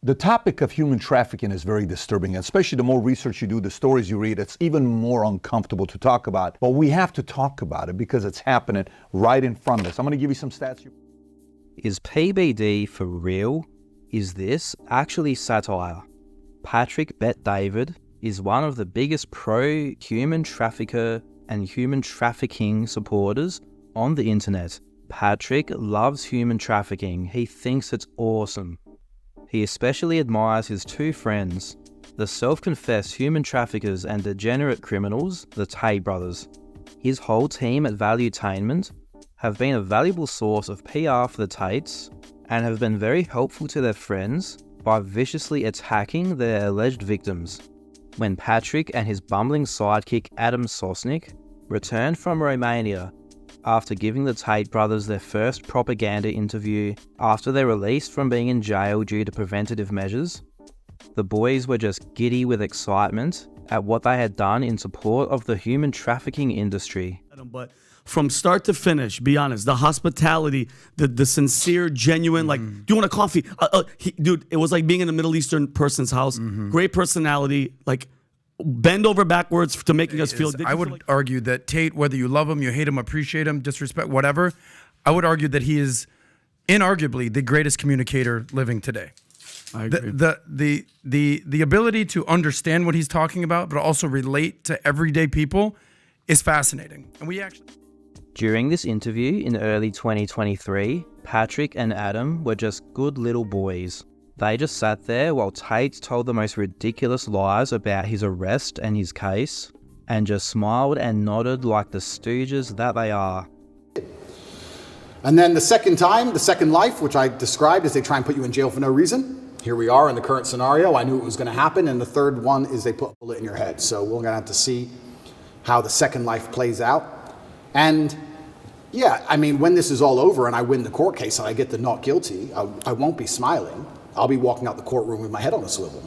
The topic of human trafficking is very disturbing, especially the more research you do, the stories you read, it's even more uncomfortable to talk about. But we have to talk about it because it's happening right in front of us. I'm going to give you some stats. Is PBD for real? Is this actually satire? Patrick Bet-David is one of the biggest pro-human trafficker and human trafficking supporters on the internet. Patrick loves human trafficking. He thinks it's awesome. He especially admires his two friends, the self-confessed human traffickers and degenerate criminals, the Tate brothers. His whole team at Valuetainment have been a valuable source of PR for the Tates and have been very helpful to their friends by viciously attacking their alleged victims. When Patrick and his bumbling sidekick Adam Sosnick returned from Romania after giving the Tate brothers their first propaganda interview after their release from being in jail due to preventative measures, the boys were just giddy with excitement at what they had done in support of the human trafficking industry. But from start to finish, be honest, the hospitality, the sincere, genuine, like, do you want a coffee? Dude, it was like being in a Middle Eastern person's house. Great personality, like, bend over backwards to making us feel. I would argue that Tate, whether you love him, you hate him, appreciate him, disrespect, whatever, I would argue that he is inarguably the greatest communicator living today. I agree. The ability to understand what he's talking about, but also relate to everyday people is fascinating. And we actually... During this interview in early 2023, Patrick and Adam were just good little boys. They just sat there while Tate told the most ridiculous lies about his arrest and his case, and just smiled and nodded like the stooges that they are. And then the second time, the second life, which I described as they try and put you in jail for no reason. Here we are in the current scenario. I knew it was going to happen. And the third one is they put a bullet in your head. So we're going to have to see how the second life plays out. And yeah, I mean, when this is all over and I win the court case and I get the not guilty, I won't be smiling. I'll be walking out the courtroom with my head on a swivel.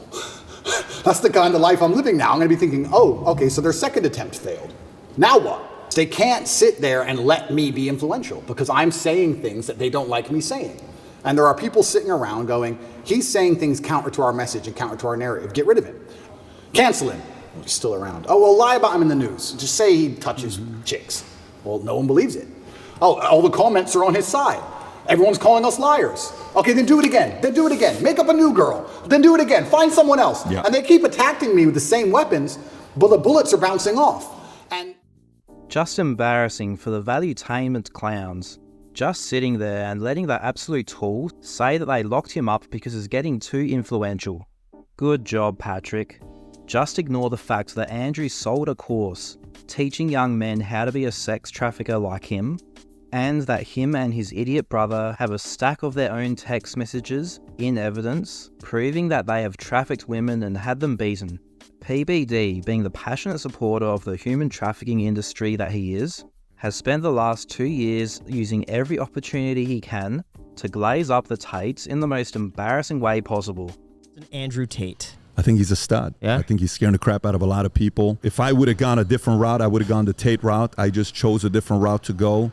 That's the kind of life I'm living now. I'm going to be thinking, oh, okay, so their second attempt failed. Now what? They can't sit there and let me be influential because I'm saying things that they don't like me saying. And there are people sitting around going, he's saying things counter to our message and counter to our narrative. Get rid of him. Cancel him. Well, he's still around. Oh, well, lie about him in the news. Just say he touches chicks. Well, no one believes it. Oh, all the comments are on his side. Everyone's calling us liars. Okay, then do it again. Then do it again. Make up a new girl. Then do it again. Find someone else. Yeah. And they keep attacking me with the same weapons, but the bullets are bouncing off. And just embarrassing for the Valuetainment clowns. Just sitting there and letting that absolute tool say that they locked him up because he's getting too influential. Good job, Patrick. Just ignore the fact that Andrew sold a course teaching young men how to be a sex trafficker like him, and that him and his idiot brother have a stack of their own text messages in evidence, proving that they have trafficked women and had them beaten. PBD, being the passionate supporter of the human trafficking industry that he is, has spent the last 2 years using every opportunity he can to glaze up the Tates in the most embarrassing way possible. Andrew Tate. I think he's a stud. Yeah? I think he's scaring the crap out of a lot of people. If I would have gone a different route, I would have gone the Tate route. I just chose a different route to go.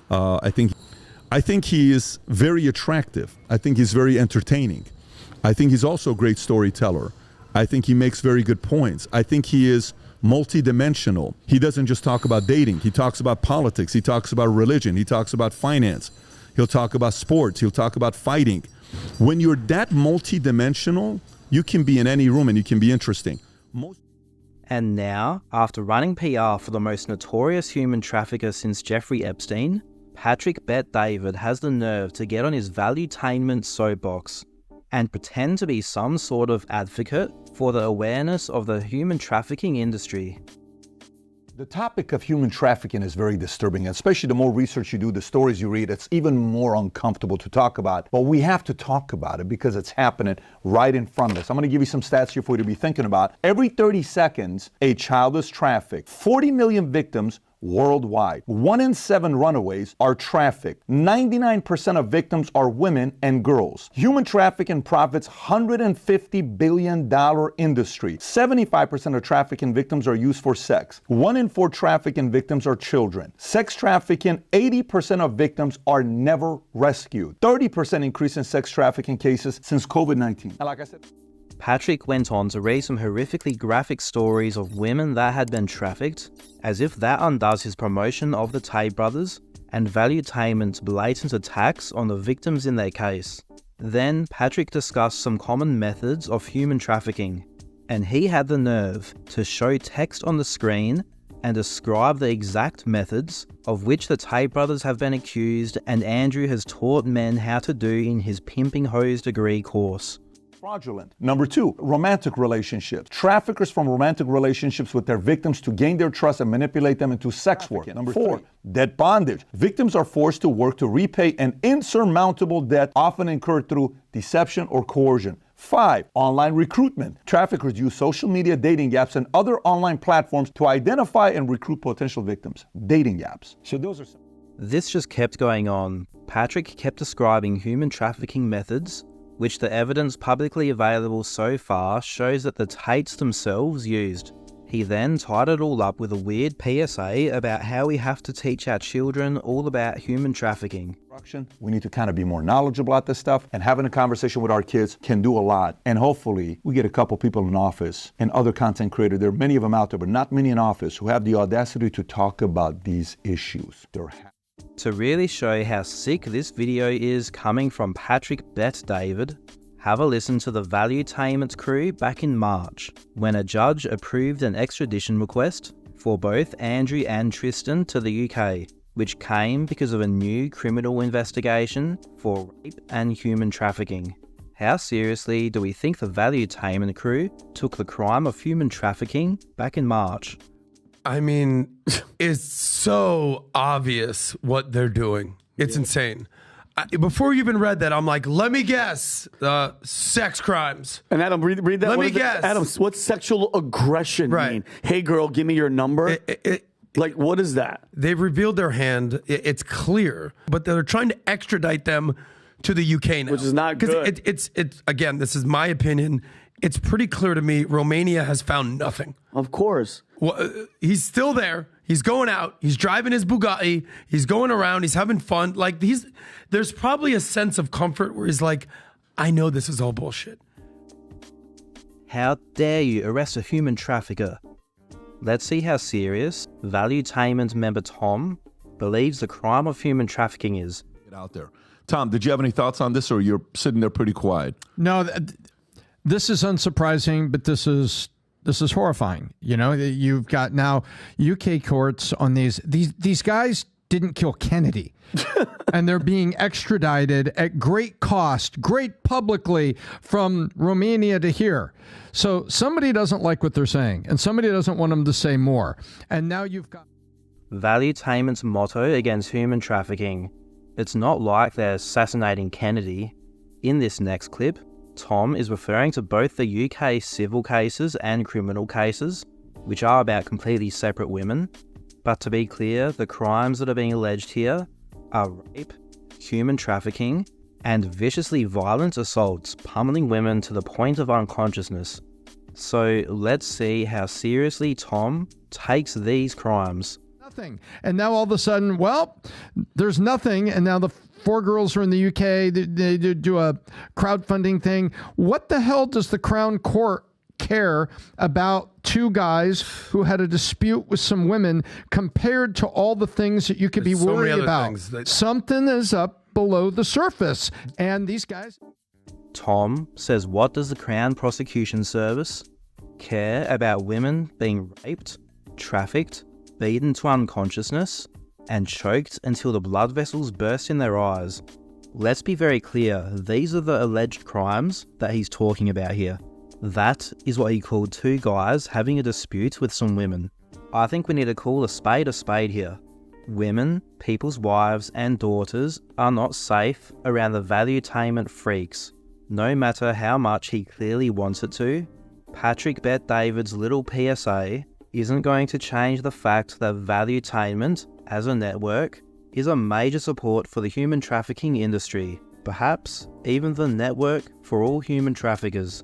I think he is very attractive. I think he's very entertaining. I think he's also a great storyteller. I think he makes very good points. I think he is multidimensional. He doesn't just talk about dating. He talks about politics. He talks about religion. He talks about finance. He'll talk about sports. He'll talk about fighting. When you're that multidimensional, you can be in any room and you can be interesting. And now, after running PR for the most notorious human trafficker since Jeffrey Epstein, Patrick Bet-David has the nerve to get on his Valuetainment soapbox and pretend to be some sort of advocate for the awareness of the human trafficking industry. The topic of human trafficking is very disturbing, especially the more research you do, the stories you read, it's even more uncomfortable to talk about. But we have to talk about it because it's happening right in front of us. I'm going to give you some stats here for you to be thinking about. Every 30 seconds, a child is trafficked. 40 million victims worldwide. 1 in 7 runaways are trafficked. 99% of victims are women and girls. Human trafficking profits $150 billion industry. 75% of trafficking victims are used for sex. 1 in 4 trafficking victims are children. Sex trafficking, 80% of victims are never rescued. 30% increase in sex trafficking cases since COVID-19. And like I said, Patrick went on to read some horrifically graphic stories of women that had been trafficked, as if that undoes his promotion of the Tate brothers and Valuetainment's blatant attacks on the victims in their case. Then Patrick discussed some common methods of human trafficking, and he had the nerve to show text on the screen and describe the exact methods of which the Tate brothers have been accused and Andrew has taught men how to do in his Pimping Hoes degree course. Fraudulent. Number 2, romantic relationships. Traffickers from romantic relationships with their victims to gain their trust and manipulate them into sex work. Number 4, debt bondage. Victims are forced to work to repay an insurmountable debt often incurred through deception or coercion. 5, online recruitment. Traffickers use social media dating apps and other online platforms to identify and recruit potential victims. Dating apps. So those are some. This just kept going on. Patrick kept describing human trafficking methods, which the evidence publicly available so far shows that the Tates themselves used. He then tied it all up with a weird PSA about how we have to teach our children all about human trafficking. We need to kind of be more knowledgeable about this stuff, and having a conversation with our kids can do a lot. And hopefully we get a couple people in office and other content creators. There are many of them out there, but not many in office, who have the audacity to talk about these issues. To really show how sick this video is coming from Patrick Bet-David, have a listen to the Valuetainment crew back in March, when a judge approved an extradition request for both Andrew and Tristan to the UK, which came because of a new criminal investigation for rape and human trafficking. How seriously do we think the Valuetainment crew took the crime of human trafficking back in March? I mean, it's so obvious what they're doing. It's insane. Before you even read that, I'm like, let me guess. Sex crimes. And Adam, read that. Let What me is it? guess. Adam, what's sexual aggression mean? Hey, girl, give me your number. Like, what is that? They've revealed their hand. It's clear, but they're trying to extradite them to the UK now, Which is not good. It's again, this is my opinion. It's pretty clear to me Romania has found nothing. Of course. Well, he's still there. He's going out. He's driving his Bugatti. He's going around. He's having fun. Like there's probably a sense of comfort where he's like, I know this is all bullshit. How dare you arrest a human trafficker? Let's see how serious Valuetainment member Tom believes the crime of human trafficking is. Get out there. Tom, did you have any thoughts on this, or you're sitting there pretty quiet? No, this is unsurprising, but this is horrifying. You know, you've got now UK courts on these guys didn't kill Kennedy. And they're being extradited at great cost, great publicly, from Romania to here. So somebody doesn't like what they're saying, and somebody doesn't want them to say more. And now you've got Valuetainment's motto against human trafficking. It's not like they're assassinating Kennedy. In this next clip, Tom is referring to both the UK civil cases and criminal cases, which are about completely separate women. But to be clear, the crimes that are being alleged here are rape, human trafficking, and viciously violent assaults, pummeling women to the point of unconsciousness. So let's see how seriously Tom takes these crimes. nothing. And now all of a sudden, well, there's nothing. And now the 4 girls are in the UK. They do a crowdfunding thing. What the hell does the Crown Court care about 2 guys who had a dispute with some women compared to all the things that you could be worried about? Something is up below the surface. And these guys... Tom says, what does the Crown Prosecution Service care about women being raped, trafficked, beaten to unconsciousness, and choked until the blood vessels burst in their eyes? Let's be very clear, these are the alleged crimes that he's talking about here. That is what he called 2 guys having a dispute with some women. I think we need to call a spade here. Women, people's wives and daughters are not safe around the valuetainment freaks. No matter how much he clearly wants it to, Patrick Bet-David's little PSA isn't going to change the fact that Valuetainment, as a network, is a major support for the human trafficking industry, perhaps even the network for all human traffickers.